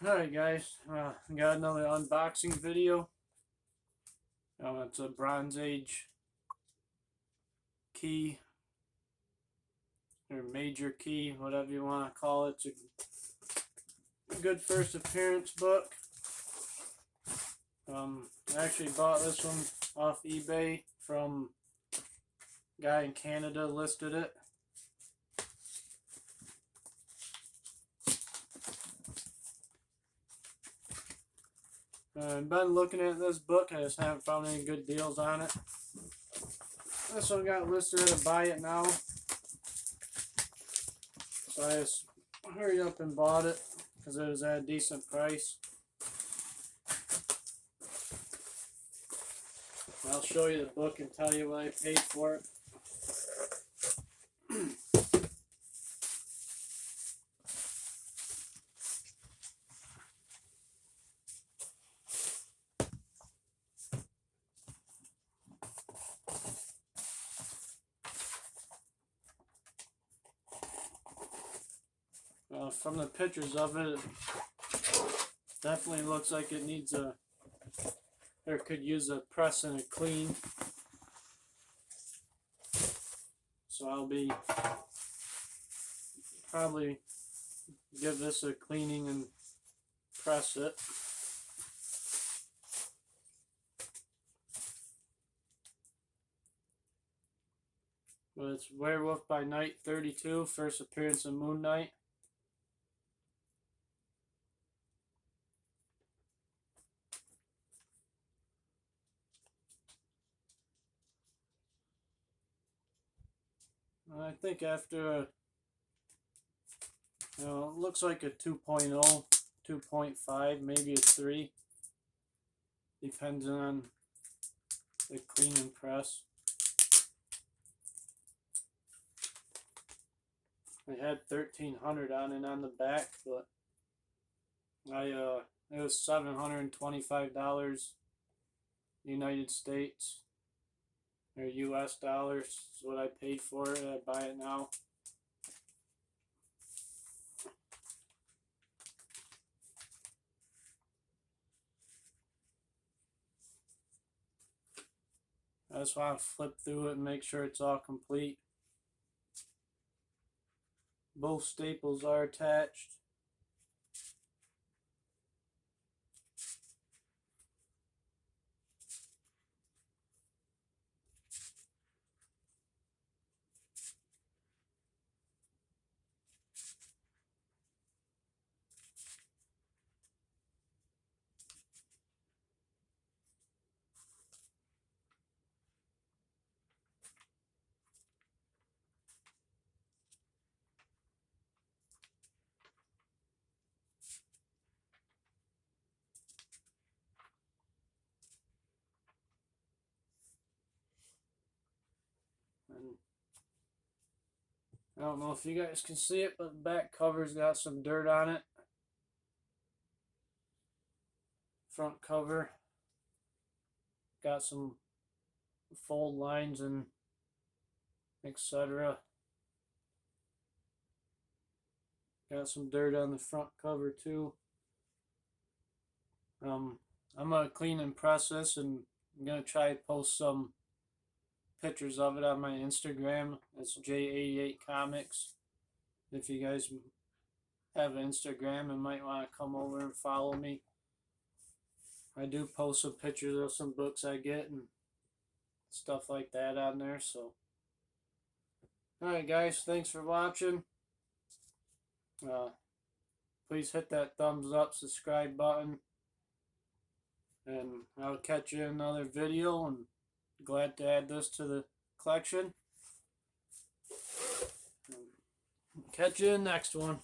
Alright guys, got another unboxing video. It's a Bronze Age key, or major key, whatever you want to call it. It's a good first appearance book. I actually bought this one off eBay from a guy in Canada, listed it. I've been looking at this book, I just haven't found any good deals on it. This one got listed at a buy it now, so I just hurried up and bought it because it was at a decent price. I'll show you the book and tell you what I paid for it. From the pictures of it, definitely looks like it needs or could use a press and a clean. So I'll be probably give this a cleaning and press it. But it's Werewolf by Night 32, first appearance of Moon Knight. I think after it looks like a 2.0, 2.5, maybe a 3, depends on the clean and press. I had 1,300 on it on the back, but it was $725 United States. Or US dollars is what I paid for it. I buy it now. I just want to flip through it and make sure it's all complete. Both staples are attached. And I don't know if you guys can see it, but the back cover's got some dirt on it. Front cover got some fold lines and etc. Got some dirt on the front cover too. I'm gonna clean and press this, and I'm gonna try to post some pictures of it on my Instagram. It's J88 Comics. If you guys have an Instagram and might want to come over and follow me, I do post some pictures of some books I get and stuff like that on there. So alright guys, thanks for watching. Please hit that thumbs up, subscribe button, and I'll catch you in another video, and glad to add this to the collection. Catch you in the next one.